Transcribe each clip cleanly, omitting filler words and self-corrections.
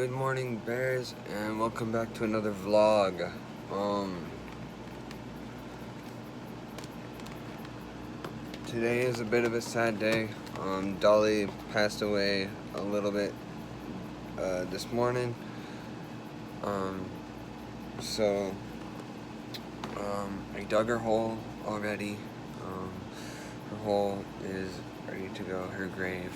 Good morning, bears, and welcome back to another vlog. Today is a bit of a sad day. Dolly passed away a little bit this morning. I dug her hole already. Her hole is ready to go, her grave.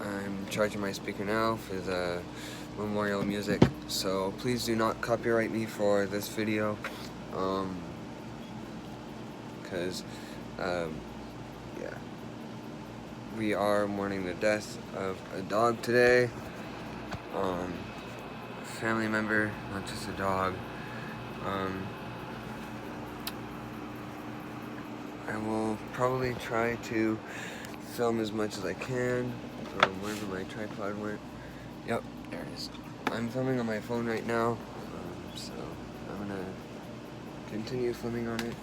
I'm charging my speaker now for the memorial music, so please do not copyright me for this video, because yeah, we are mourning the death of a dog today. Family member, not just a dog. I will probably try to film as much as I can. Wherever my tripod went. Yep, there it is. I'm filming on my phone right now, so I'm gonna continue filming on it.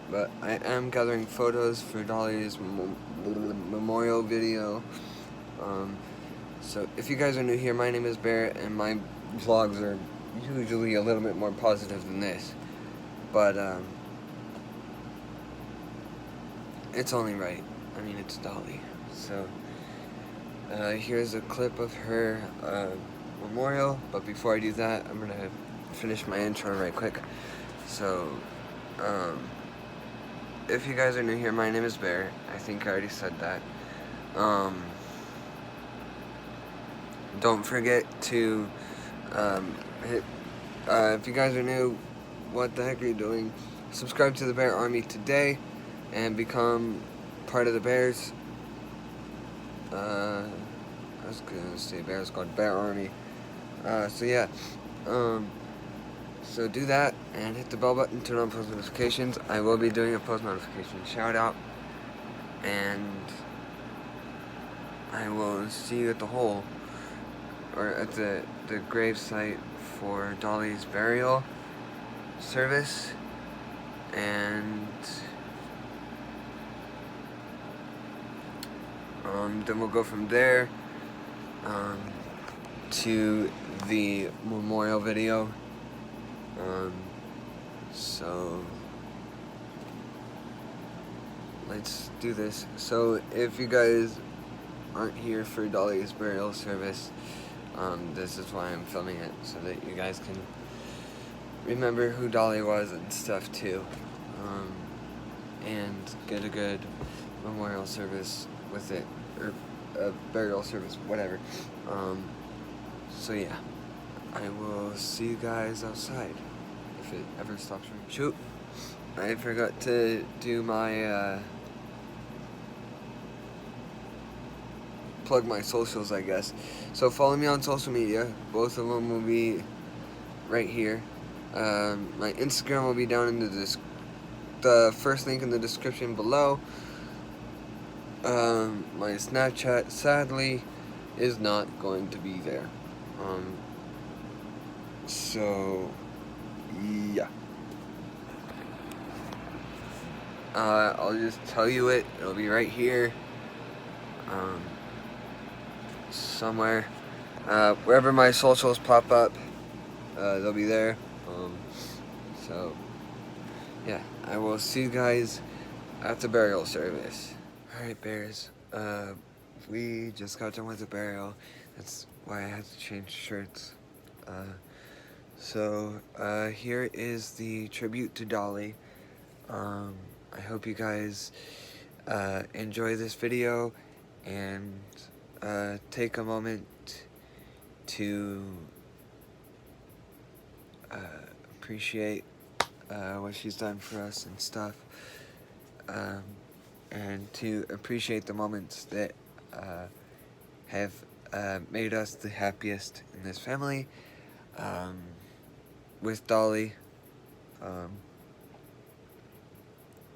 But I am gathering photos for Dollie's memorial video. So if you guys are new here, my name is Barrett, and my vlogs are usually a little bit more positive than this. But it's only right. I mean, it's Dollie. So here's a clip of her memorial. But before I do that, I'm gonna finish my intro right quick. So if you guys are new here, my name is Bear. I think I already said that. Don't forget to hit. If you guys are new, what the heck are you doing? Subscribe to the Bear Army today and become part of the Bears. I was gonna say Bear Squad, Bear Army. So yeah, so do that and hit the bell button, turn on post notifications. I will be doing a post notification shout out, and I will see you at the hole, or at the grave site for Dollie's burial service, and then we'll go from there to the memorial video. So let's do this. So if you guys aren't here for Dollie's burial service, this is why I'm filming it, so that you guys can remember who Dollie was and stuff too, and get a good memorial service with it, or a burial service, whatever. So yeah, I will see you guys outside if it ever stops raining. Shoot, I forgot to do my plug my socials, I guess. So follow me on social media. Both of them will be right here. My Instagram will be down in the first link in the description below. My Snapchat, sadly, is not going to be there. So yeah. I'll just tell you it. It'll be right here. Somewhere. Wherever my socials pop up, they'll be there. So yeah, I will see you guys at the burial service. Alright, bears, we just got done with the burial. That's why I had to change shirts. So here is the tribute to Dollie. I hope you guys enjoy this video and take a moment to appreciate what she's done for us and stuff, and to appreciate the moments that have made us the happiest in this family, with Dollie.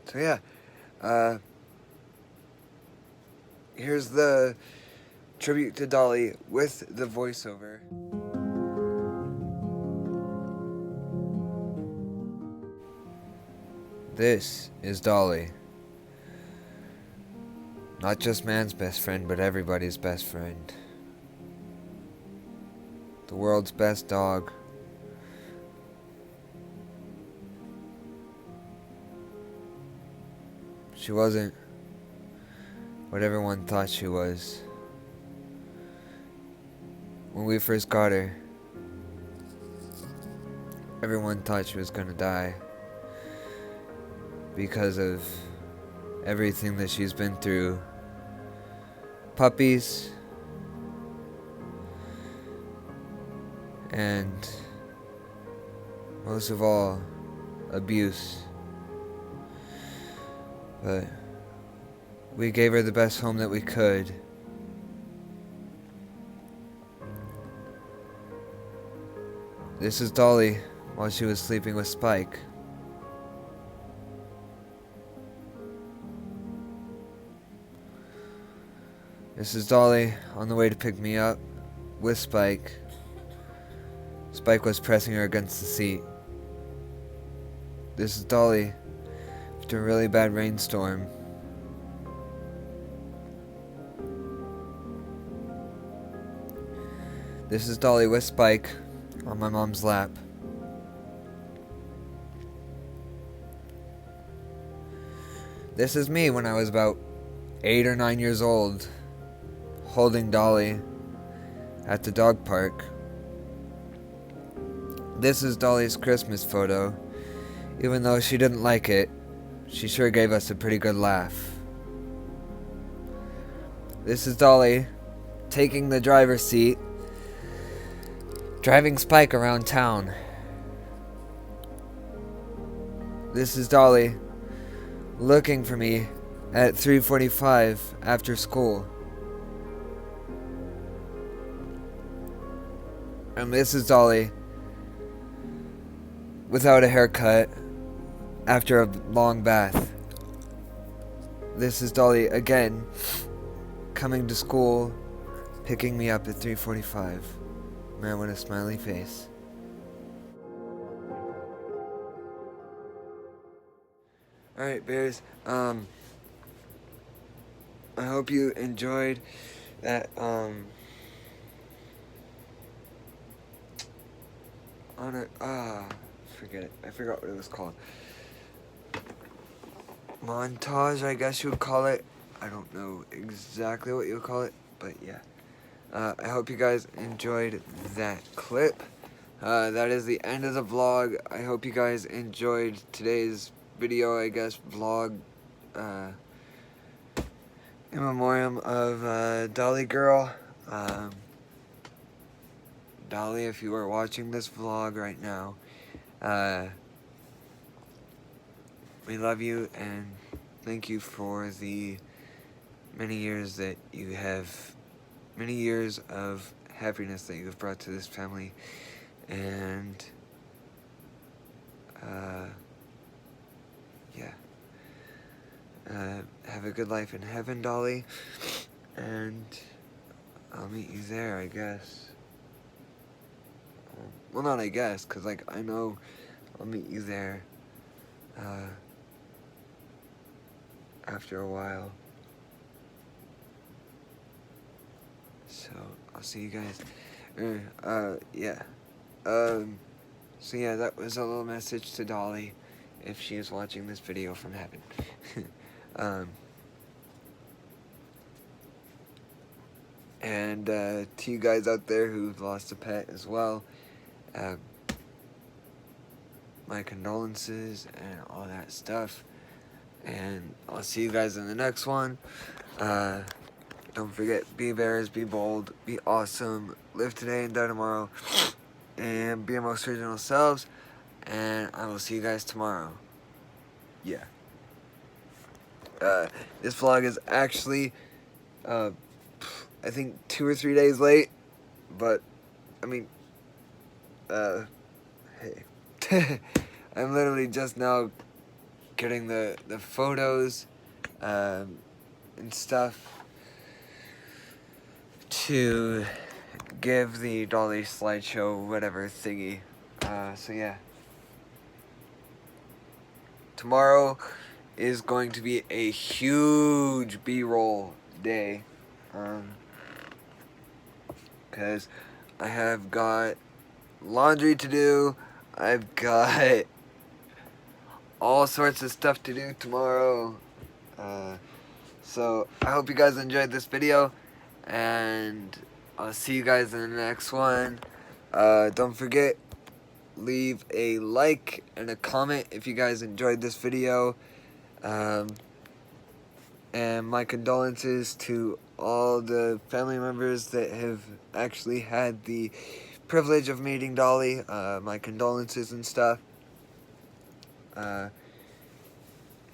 So yeah, here's the tribute to Dollie with the voiceover. This is Dollie. Not just man's best friend, but everybody's best friend. The world's best dog. She wasn't what everyone thought she was. When we first got her, everyone thought she was gonna die because of everything that she's been through. Puppies, and most of all, abuse. But we gave her the best home that we could. This is Dollie while she was sleeping with Spike. This is Dollie on the way to pick me up with Spike. Spike was pressing her against the seat. This is Dollie after a really bad rainstorm. This is Dollie with Spike on my mom's lap. This is me when I was about 8 or 9 years old, holding Dollie at the dog park. This is Dollie's Christmas photo. Even though she didn't like it, she sure gave us a pretty good laugh. This is Dollie taking the driver's seat, driving Spike around town. This is Dollie looking for me at 3:45 after school. And this is Dollie without a haircut after a long bath. This is Dollie again coming to school, picking me up at 3:45. Man, what a smiley face. Alright, Bears, I hope you enjoyed that, forget it. I forgot what it was called. Montage, I guess you would call it. I don't know exactly what you would call it, but yeah. I hope you guys enjoyed that clip. That is the end of the vlog. I hope you guys enjoyed today's video, I guess, vlog, in memoriam of, Dollie girl. Dollie, if you are watching this vlog right now, we love you and thank you for the many years that you have, many years of happiness that you have brought to this family, and yeah, have a good life in heaven, Dollie, and I'll meet you there, I guess. Well, not I guess, because, like, I know I'll meet you there after a while. So, I'll see you guys. Yeah. So, yeah, that was a little message to Dollie, if she is watching this video from heaven. And to you guys out there who've lost a pet as well, my condolences and all that stuff, and I'll see you guys in the next one. Don't forget, be bears, be bold, be awesome, live today and die tomorrow, and be your most original selves, and I will see you guys tomorrow. Yeah. This vlog is actually, I think 2 or 3 days late, but, I mean, hey. I'm literally just now getting the photos, and stuff to give the Dollie slideshow whatever thingy. So yeah. Tomorrow is going to be a huge B-roll day. Because I have got laundry to do. I've got all sorts of stuff to do tomorrow. So I hope you guys enjoyed this video, and I'll see you guys in the next one. Don't forget, leave a like and a comment if you guys enjoyed this video. And my condolences to all the family members that have actually had the privilege of meeting Dollie. My condolences and stuff.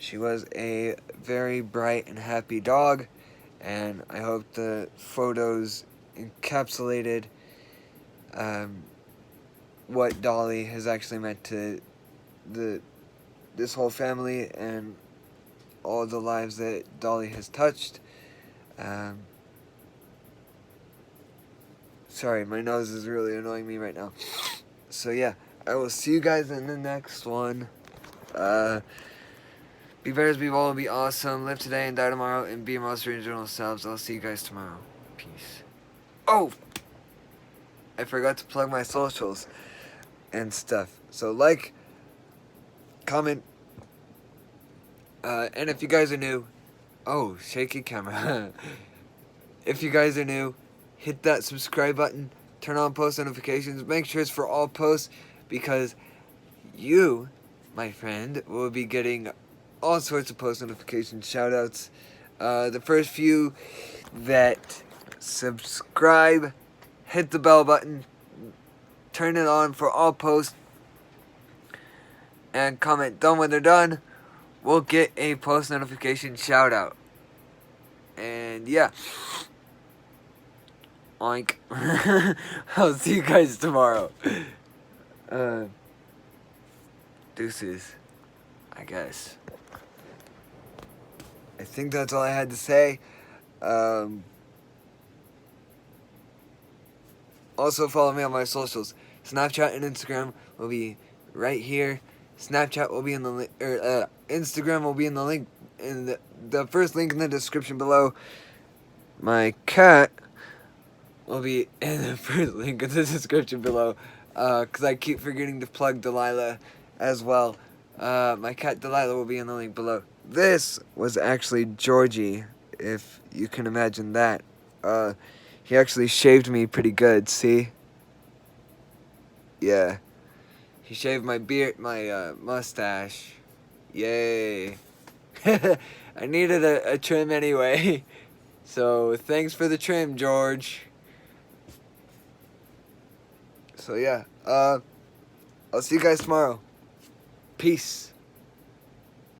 She was a very bright and happy dog, and I hope the photos encapsulated what Dollie has actually meant to this whole family and all the lives that Dollie has touched. Sorry, my nose is really annoying me right now. So yeah, I will see you guys in the next one. Be bears, be bold, be awesome. Live today and die tomorrow, and be your most original selves. I'll see you guys tomorrow. Peace. Oh! I forgot to plug my socials and stuff. So like, comment, and if you guys are new, oh, shaky camera. If you guys are new, hit that subscribe button, turn on post notifications, make sure it's for all posts, because you, my friend, will be getting all sorts of post notification shout outs. The first few that subscribe, hit the bell button, turn it on for all posts, and comment done when they're done, we'll get a post notification shout out. And yeah, oink. I'll see you guys tomorrow. Deuces, I guess. I think that's all I had to say. Also follow me on my socials. Snapchat and Instagram will be right here. Snapchat will be in the link, Instagram will be in the link, in the first link in the description below. My cat will be in the first link in the description below, because I keep forgetting to plug Delilah as well. My cat Delilah will be in the link below. This was actually Georgie, if you can imagine that. He actually shaved me pretty good, see? Yeah. He shaved my beard, my mustache. Yay. I needed a trim anyway. So thanks for the trim, George. So yeah, I'll see you guys tomorrow. Peace.